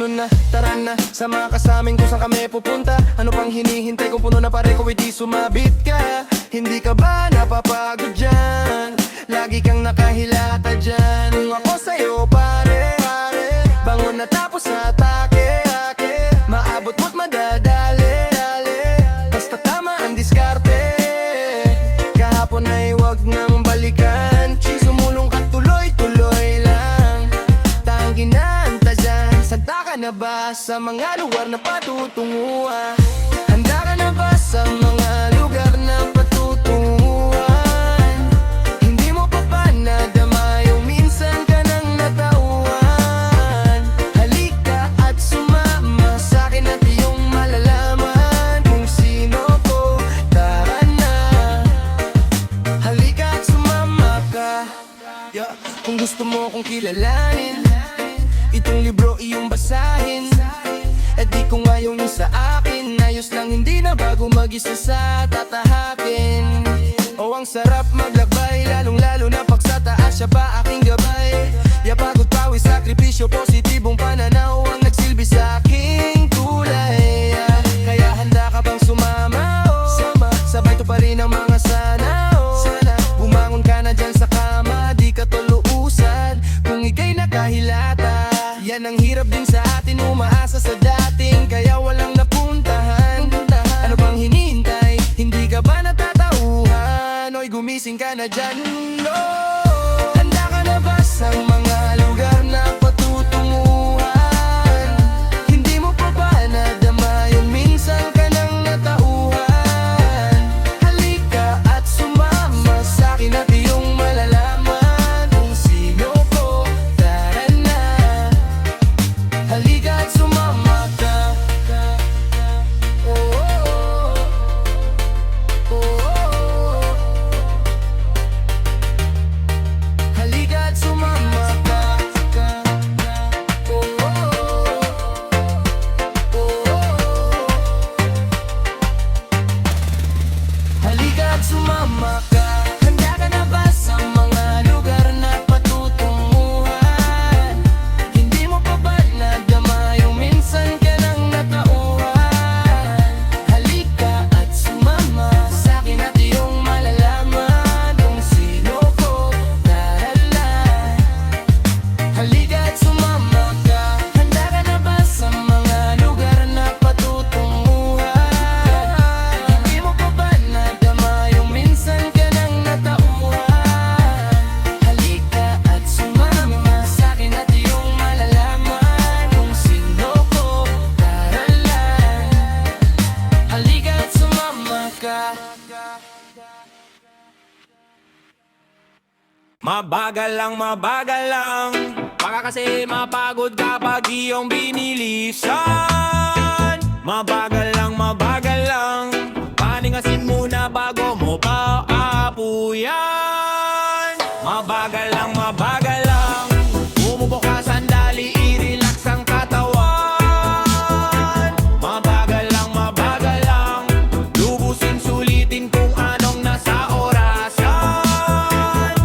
na, tara na, sama ka sa amin kung saan kami pupunta. Ano pang hinihintay kung puno na pare ko, iti sumabit ka. Hindi ka ba napapagod dyan? Lagi kang nakahilata dyan. Kung ako sa'yo pare, bangon na tapos sa atake, maabot mo't madadali, basta tama ang diskarte. Kahapon ay wag nang balikan, sumulong ka tuloy-tuloy lang. Tanging naanta dyan, santa ka na ba sa mga lugar na patutunguhan? Handa ka na ba sa mga lugar na patutunguhan? Hindi mo pa ba nadama yung minsan ka nang natauhan? Halika at sumama sa'kin at iyong malalaman kung sino ko, tara na. Halika at sumama ka, kung gusto mo kong kilalanin, itong libro iyong basahin. Eh di kung ayaw niyo sa akin, ayos lang hindi na bago mag-isa sa tatahakin. Oh ang sarap maglakbay, lalong lalo na pag sa taas siya pa aking gabay. Pagod pawis, sakripisyo, positibong pananaw ang nagsilbi sa aking tulay. Kaya handa ka bang sumama? Sabay to pa rin ang mga sana. Bumangon ka na dyan sa kama, di ka tuluusan kung ika'y nakahilata. Yan ang hirap din sa atin, umaasa sa dating kaya walang napuntahan. Ano bang hinihintay? Hindi ka ba natatauhan? Oy gumising ka na dyan, no? Handa ka na ba sa mga lugar na patutunguhan? Hindi mo pa ba nadama yung minsan ka nang natauhan? Halika at sumama sa'kin at iyong malalaman kung sino ko, tara na. Halika at sumama ka. Halika at sumama ka. Halika at sumama ka. Handa ka na ba sa mga lugar na patutunguhan? Hindi mo pa ba nadama yung minsan ka nang natauhan? Halika at sumama sa'kin at iyong malalaman kung sino ko, tara na. Halika at sumama ka. Handa ka na ba sa mga lugar na patutunguhan? Hindi mo pa ba nadama yung minsan ka nang natauhan? Halika at sumama sa'kin at iyong malalaman kung sino ko, tara na. Halika at sumama ka. Mabagal lang baka kasi mapagod kapag iyong binilisan. Mabagal lang paningasin muna bago mo pa aapuyan. Mabagal lang umupo ka sandali, i-relax ang katawan. Mabagal lang lubusin sulitin kung anong nasa orasan.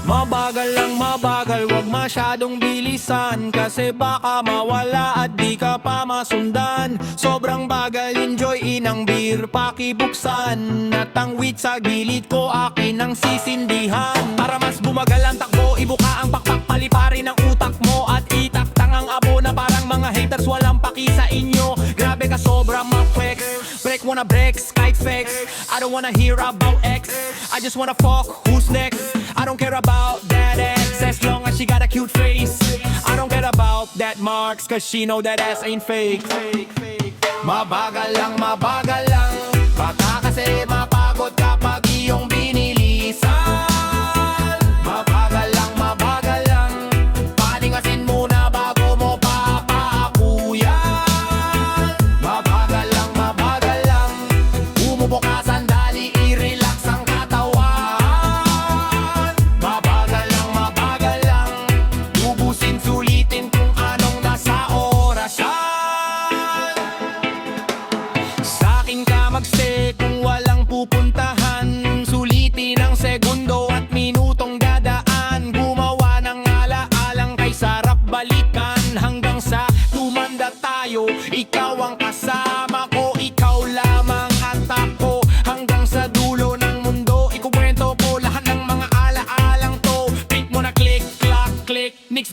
Mabagal, wag masyadong bilisan kasi baka mawala at di ka pa masundan. Sobrang bagal, enjoy inang beer, pakibuksan. At ang wheat sa gilid ko akin ang sisindihan. Para mas bumagal ang takbo, ibuka ang pakpak, paliparin ang utak mo at itaktang ang abo na parang mga haters walang paki sa inyo. Grabe ka sobra ma-flex, break wanna breaks, kite flex. I don't wanna hear about X, I just wanna fuck, who's next? I don't care about that ex as long as she got a cute face. I don't care about that marks cause she know that ass ain't fake. Mabagal lang baka kasi mapagod kapag iyong binilisan. Mabagal lang paningasin muna bago mo pa aapuyan. Mabagal lang umupo ka sandali, i-relax ang katawan. Mabagal lang ubusin sulitin kung anong nasa orasyan. Sa'kin ka magstay kung walang pupuntahan, sulitin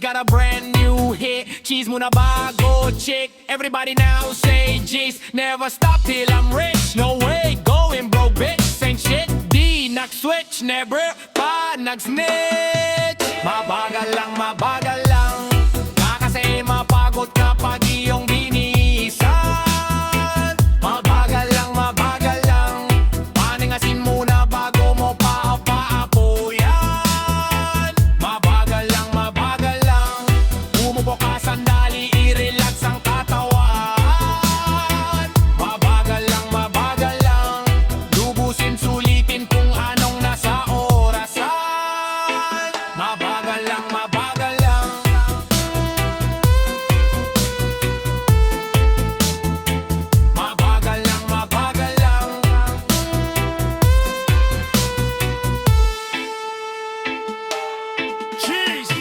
got a brand new hit. Cheese muna bago chick. Everybody now say G's. Never stop till I'm rich. No way, going broke bitch. Same shit, di nag-switch. Never pa nag-snitch. Mabagal lang kasi mapagod kapag iyong binisan. Mabagal lang paningasin muna bago mo paapayan. Mabagal lang umupo ka sandali, i-relax ang katawan. Mabagal lang lubusin, sulitin kung anong nasa orasan. Mabagal lang Cheese!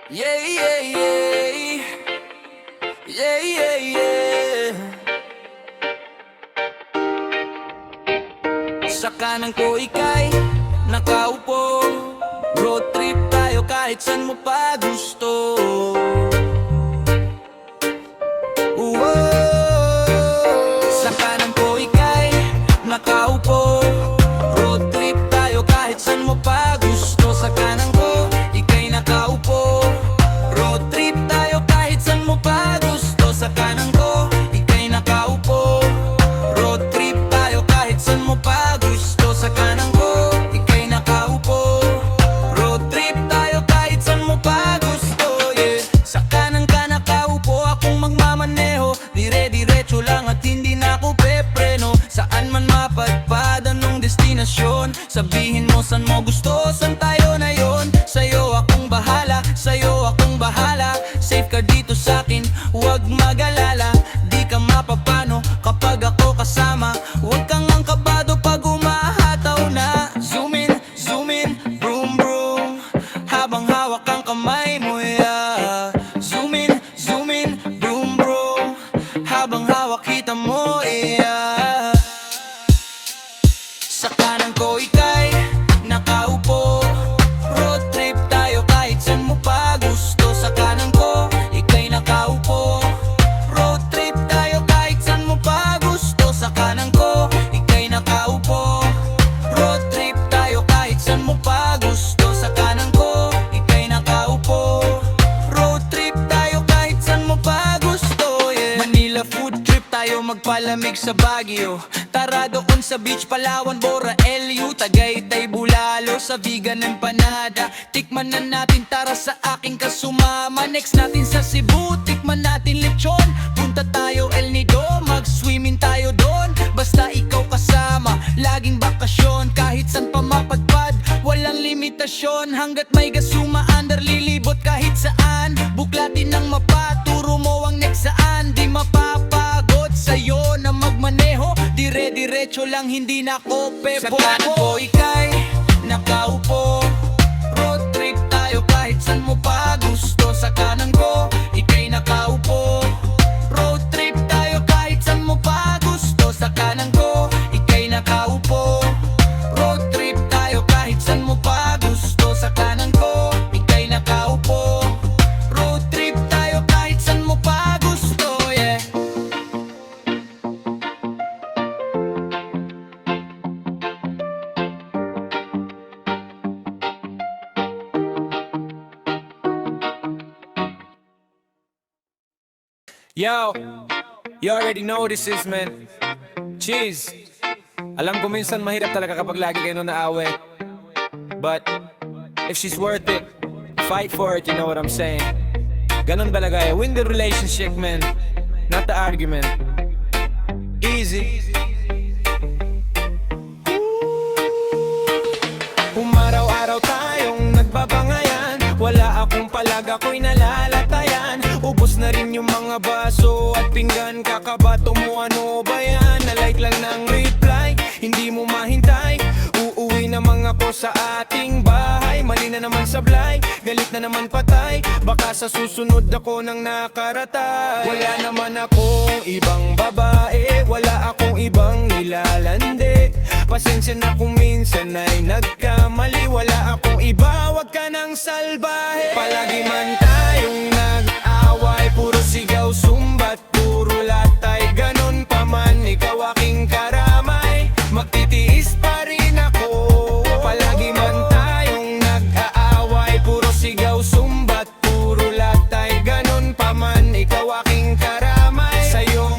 Yeah, yeah, yeah. Yeah, yeah, yeah. Sa kanan ko ika'y nakaupo. Road trip tayo kahit saan mo pa gusto. Sa kanan ko ika'y nakaupo. Road trip tayo kahit saan mo pa gusto. Sa kanan ko ika'y nakaupo. Road trip tayo kahit saan mo pa gusto. Sa kanan ko ika'y nakaupo. Road trip tayo kahit saan mo pa gusto. Sa kanan ko ika'y nakaupo. Road trip tayo kahit saan mo pa gusto, yeah. Sa kanan ka nakaupo, akong magmamaneho. Dire-diretso lang at hindi na ako pepreno. Saan man mapadpad anong destinasyon, sabihin mo saan mo gusto, saan tayo na yon. Sa'yo akong bahala, sa'yo akong bahala. Safe ka dito sa'kin, huwag mag-alala. Di ka mapapano kapag ako kasama. Huwag kang ang kabado pag umahataw na. Zoom in, vroom vroom, habang hawak ang kamay mo, yeah. Zoom in, vroom vroom, habang hawak kita mo, yeah. Sa kanan ko ika'y nakaupo. Road trip tayo kahit saan mo pa gusto. Sa kanan ko ika'y nakaupo. Road trip tayo kahit saan mo pa gusto. Sa kanan ko ika'y nakaupo. Road trip tayo kahit saan mo pa gusto. Sa kanan ko ika'y nakaupo. Road trip tayo kahit saan mo pa gusto, yeah. Manila food trip tayo, magpalamig sa Baguio. Tara doon sa beach, Palawan, Bora, LU, Tagaytay, Bulalo, sa vegan empanada. Tikman na natin, tara sa aking kasumama. Next natin sa Cebu, tikman natin lechon. Punta tayo El Nido, mag-swimming tayo doon. Basta ikaw kasama, laging bakasyon. Kahit saan pa mapadpad, walang limitasyon. Hanggat may gasuma, under lilibot kahit saan. Buklatin ng mapa, turo mo ang next saan. Di mapapagod sa'yo na magmaneho. Dire-diretso lang, hindi na ako pepo. Sa kanan ko ika'y nakaupo. Road trip tayo kahit saan mo pa gusto. Sa kanan ko ika'y nakaupo. Road trip tayo kahit saan mo pa gusto. Sa kanan ko ika'y nakaupo. Road trip tayo kahit saan mo pa gusto. Sa kanan ko ika'y nakaupo. Road trip tayo kahit saan mo pa gusto, yeah. Yo, you already know this is, man. Cheese. Alam ko minsan mahirap talaga kapag lagi kayo naaaway. But, if she's worth it, fight for it, you know what I'm saying. Ganun talaga eh. Win the relationship, man. Not the argument. Easy. Umaraw-araw tayong nagbabangayan. Wala akong palag, ako'y nalalatayan. Ubos na rin yung mga baso at pinggan. Kakabato mo, ano ba yan? Na like lang ng reply, hindi mo mahintay. Uuwi na lamang ako sa ating bahay. Mali na naman sablay, galit na naman patay. Baka sa susunod ako nang nakaratay. Wala naman akong ibang babae, wala akong ibang nilalandi. Pasensya na kung minsan ay nagkamali. Wala akong iba, wag ka nang salbahe. Palagi man tayong nag-away, puro sigaw, sumbat, puro latay. Ganon pa man, ikaw aking karamay, magtitiis pa rin ako. Palagi man tayong nag-aaway, puro sigaw, sumbat, puro latay. Ganon pa man, ikaw aking karamay, sayo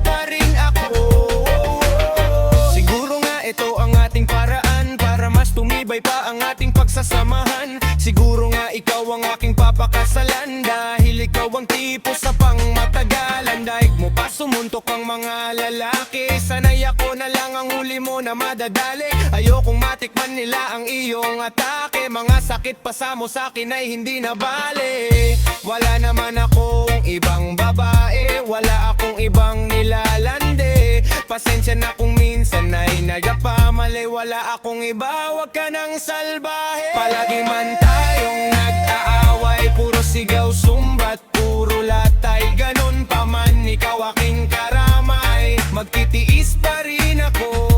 pa rin ako. Siguro nga ito ang ating paraan para mas tumibay pa ang ating pagsasamahan. Siguro nga ikaw ang aking papakasalan, dahil ikaw ang tipo sa pangmatagalan. Daig mo pa sumuntok ang mga lalaki, sanay ako na lang ang huli mo na madadali. Ayokong matikman nila ang iyong atake, mga sakit pa sa mo sa'kin ay hindi na bale. Wala naman akong ibang babae, wala akong ibang nilalandi. Pasensya na kung minsan ay nagpamali, wala akong iba, wag ka nang salbahe. Palagi man tayong nag-aaway, puro sigaw, sumbat, puro latay. Ganon pa man, ikaw aking karamay, magtitiis pa rin ako.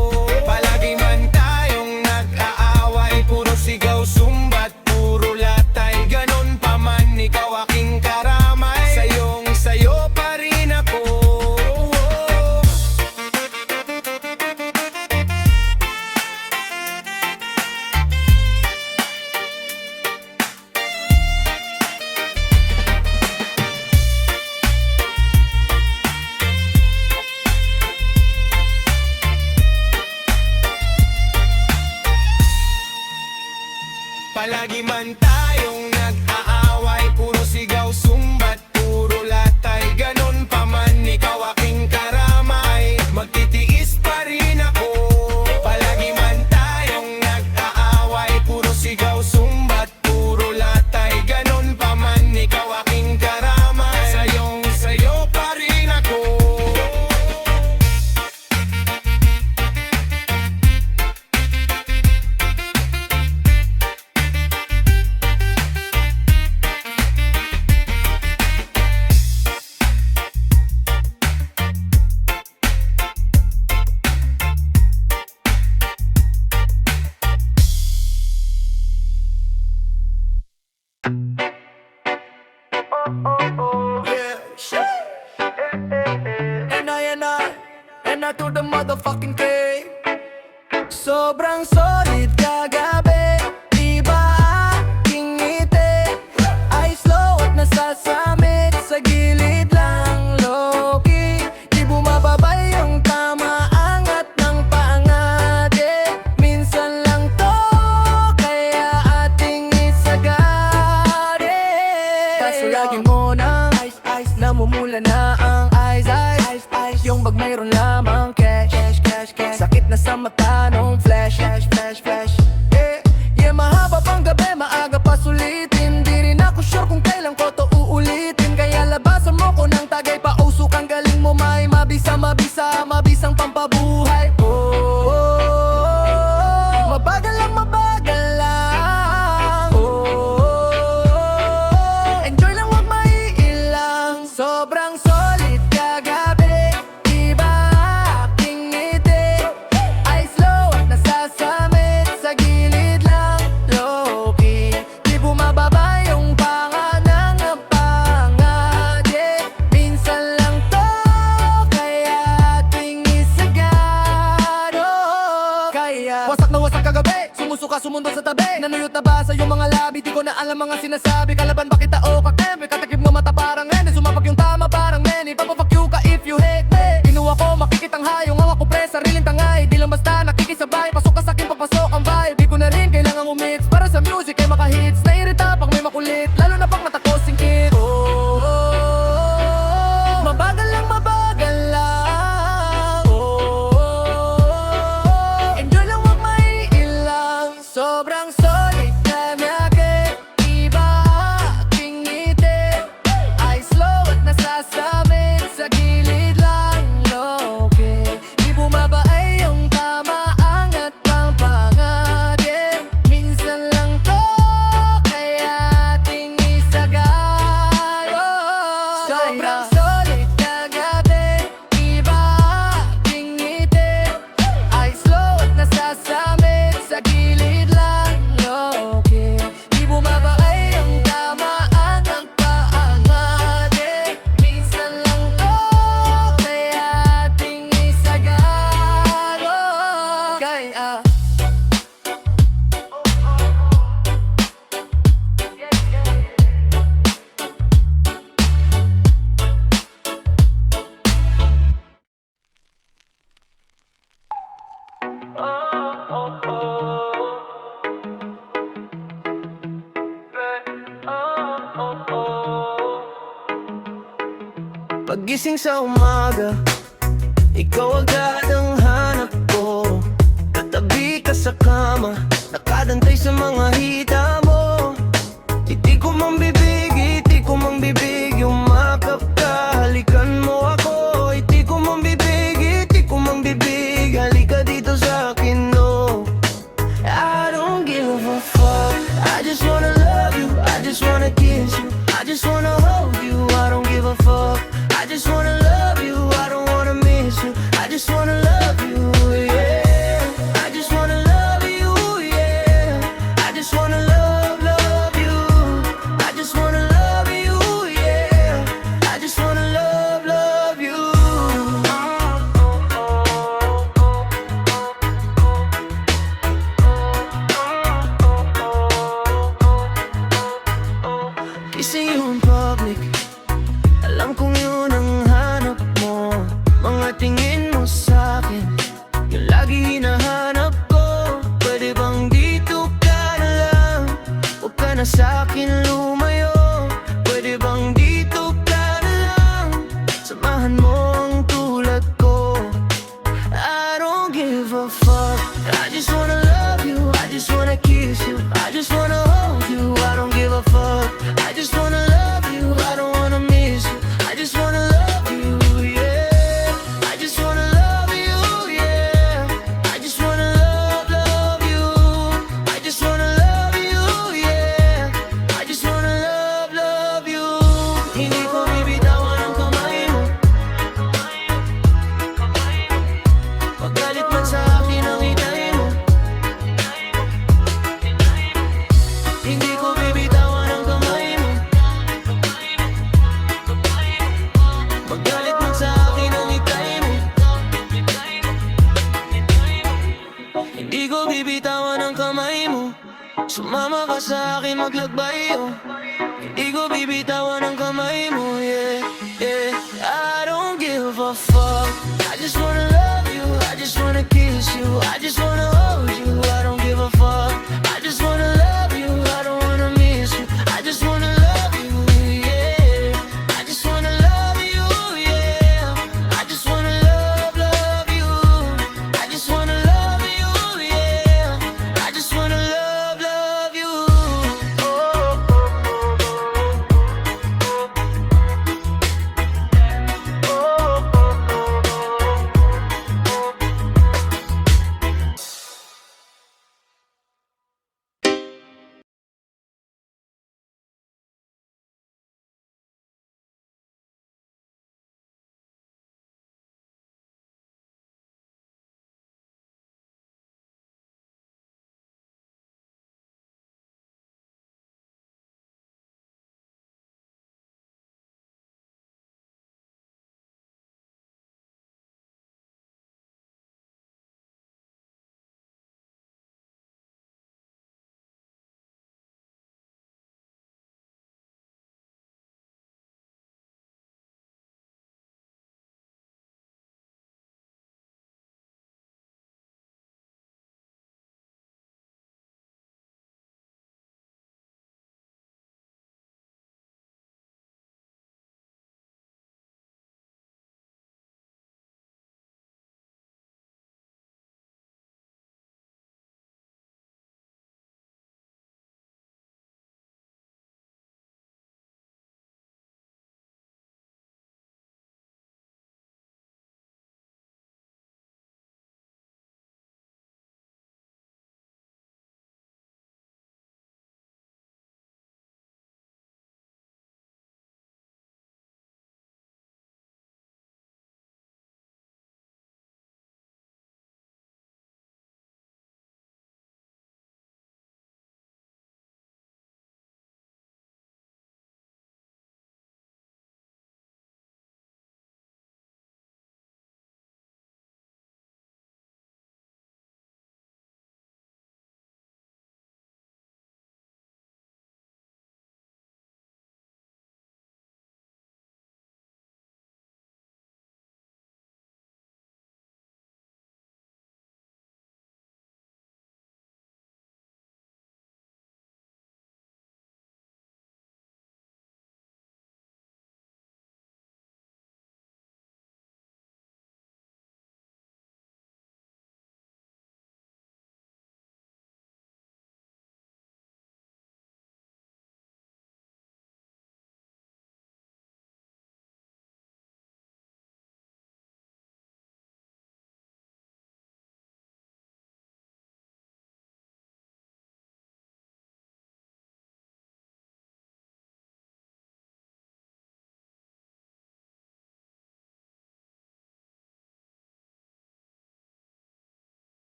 Palagi man tayong nag-aaway, puro sigaw, sumbat, puro latay. Ganon pa man, ikaw aking karamay, sayo pa rin ako. Palagi man tayong nag-aaway, puro sigaw, sumbat, puro latay. Ganon pa man, ikaw aking karamay, magtitiis pa rin ako. Palagi man tayong nag-aaway, puro sigaw, sumbat, puro latay. Ganon pa man, ikaw aking karamay, sayo pa rin ako. Yeah, shit. And I to the motherfucking K. Sobrang solid kagabi, di ba aking ngiti ay slow at nasasamit sa gilid lang, low-key. Di bumababay yung tama, angat ng paangat, yeah. Minsan lang to, kaya ating isagad, yeah. Kaso lagi mo na ice, namumula na ang eyes. Yung bag mayroon lamang cash. Sakit na sa mata nung flash. Yeah, mahaba pang gabi, maaga pa sulitin. Di rin ako sure kung kailan ko to uulitin. Kaya labasan mo ko ng tagay, pausok ang galing mo, may mabisang pampabuhay. Mabagal lang, enjoy lang, wag maiilang. Sobrang solid kagabi, di ba aking ngiti ay slow at nasasamit sa gilid lang, low-key. Di bumababa yung panga ng pangat, yeah. Minsan lang to, kaya ating isagad, oh. Kaya wasak na wasak kagabi, sumusuka sumundo sa tabi. Nanuyot na ba sa iyong mga labi, di ko na alam mga sinasabi. Kalaban ba kita o kakeme, katakip ng mata parang Henry. Sumapag yung tama parang Manny, papafuck you ka if you hate me. Kinuha ko makikitang hayong ang ako pre, sariling tangay. Di lang basta nakikisabay, pasok ka sa'kin papasok ang vibe. Di ko na rin kailangang umix para sa music ay makahits. Nairita pag may makulit, lalo na pag mata ko singkit. Mabagal lang, enjoy lang, wag maiilang. Sobrang solid na nagit, iba aking ngiti ay slow at nasasamit sa gilid lang, low-key. Di bumaba ay yung tama, bagay Paggising sa umaga, ikaw agad ang hanap ko. Katabi ka sa kama, nakadantay sa mga hita mo. Iti ko mang bibig, yumakap ka, halikan mo ako. Iti ko mang bibig, halika dito sa akin, no. I don't give a fuck, I just wanna love you, I just wanna kiss you, I just wanna hold you, I don't give a fuck. I just wanna love you, I don't wanna miss you, I just wanna love you, yeah. I just wanna love you, yeah. I just wanna love you. I just wanna love you, yeah. I just wanna love you. Kissing you in public, alam kong yun ang hanap mo. Mga tingin mo sa'kin, yung lagi hinahanap ko. Pwede bang dito ka na lang, huwag ka na sa'kin lumayo. Pwede bang dito ka na lang, samahan mo ang tulad ko. I don't give a fuck, I just wanna love you, I just wanna kiss you, I just wanna hold you, I don't give a fuck. I just wanna love you, I don't wanna miss you, I just wanna love you, yeah. I just wanna love you, yeah. I just wanna love you. I just wanna love you, yeah. I just wanna love you. Hindi ko bibitawan ang kamay mo. Paggalit man sa akin ang itay mo. Hindi ko bibitawan ang kamay mo. Paggalit man sa akin ang itay mo. Hindi ko bibitawan ang kamay mo. Sumama ka sa akin maglagbay, oh. Hindi ko bibitawan ang kamay mo, yeah, yeah. I don't give a fuck, I just wanna love you, I just wanna kiss you, I just wanna hold you, I don't give a fuck. I just wanna love you, I don't wanna miss you, I just wanna love you, yeah. I just wanna love you, yeah. I just wanna love you. I just wanna love you, yeah. I just wanna love you.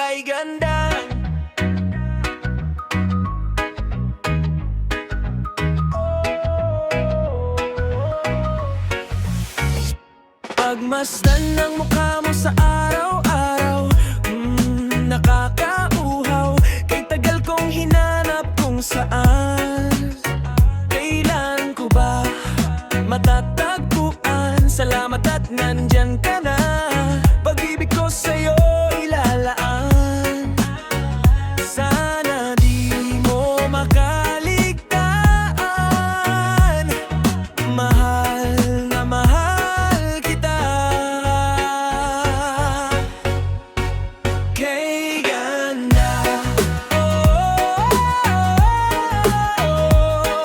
kay ganda. Pagmasdan ng mukha mo sa araw-araw, nakakauhaw. Kay tagal kong hinanap kung saan. Kailan ko ba matatagpuan? Salamat at nandyan ka na. Pag-ibig ko sa'yo ilalaan. Sana di mo makaligtaan. Mahal na mahal kita. Kay ganda.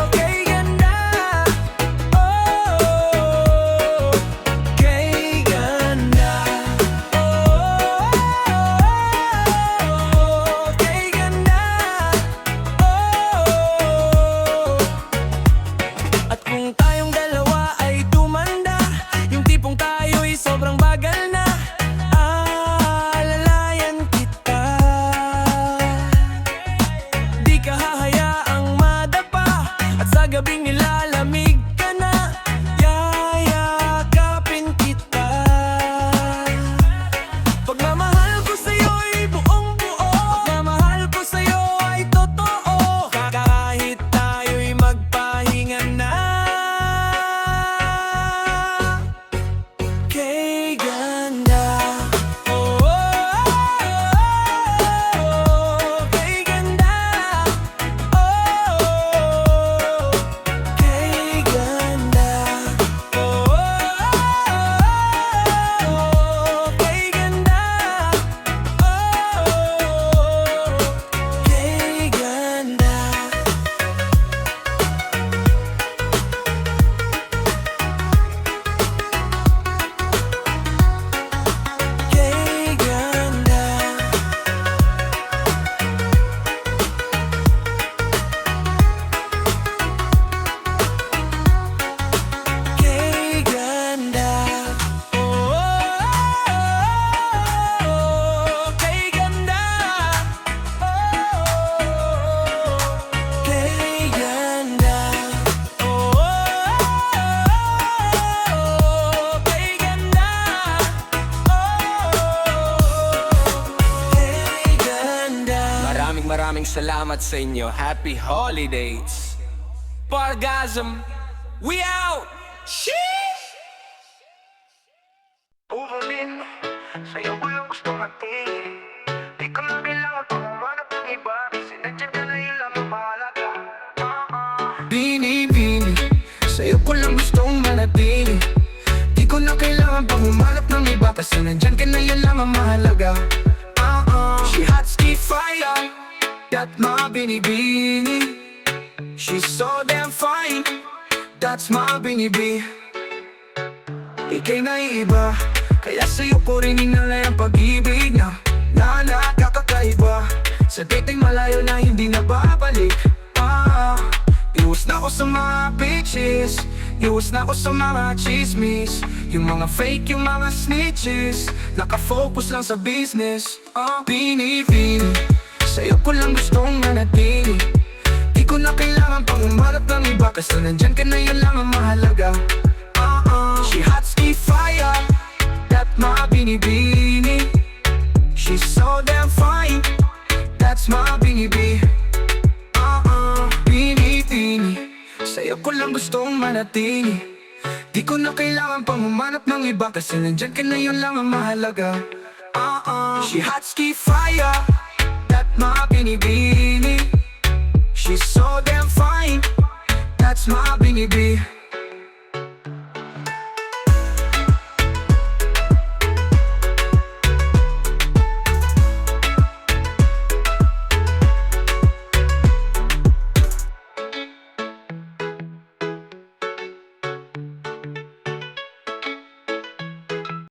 Kay ganda. Kay ganda. Kay ganda. At kung tayong dalawa ay tumanda, yung tipong tayo'y sobrang bagal na, alalayan kita. Di ka hahayaang madapa, at sa gabing nilalamig ka na, yayakapin kita. Pagmamahal ko sa'yo'y buong buo, pagmamahal ko sa'yo ay totoo. Kahit tayo'y magpahinga na. Kay ganda. Kay ganda. Kay ganda. Kay ganda. Kay ganda. Kay ganda. Kay ganda. Kay ganda. Kay ganda. Kay ganda. Kay ganda. Maraming salamat sa inyo. Happy holidays. Pargasm, we out. Sheesh. Uvalin, sa'yo ko yung gusto matiin. Di ko na kailangan pang umanap ng iba, kasi nandiyan ka na yun lang ang mahalaga. Bini-bini, sa'yo ko lang gustong manatili. Di ko na kailangan pang umanap ng iba, kasi nandiyan ka na yun lang ang mahalaga. She hot ski fire, that my bini-bini. She's so damn fine, that's my bini-bini. Ika'y naiiba, kaya sa'yo ko rin inalay ang pag-ibig na nakakakaiba. Sa dating malayo na hindi na babalik. Iwas na ako sa mga bitches, iwas na ako sa mga chismis. Yung mga fake, yung mga snitches, nakafocus lang sa business. Bini-bini, sa'yo ko lang gustong manatili. Di ko na kailangan pang umarap ng iba, kasi nandyan ka na yun lang ang mahalaga. She hot ski fire, that my bini-bini. She's so damn fine, that's my bini-bini. Bini-bini, sa'yo ko lang gustong manatili. Di ko na kailangan pang umanap ng iba, kasi nandyan ka na yun lang ang mahalaga. She hot ski fire, that my bini-bini. She's so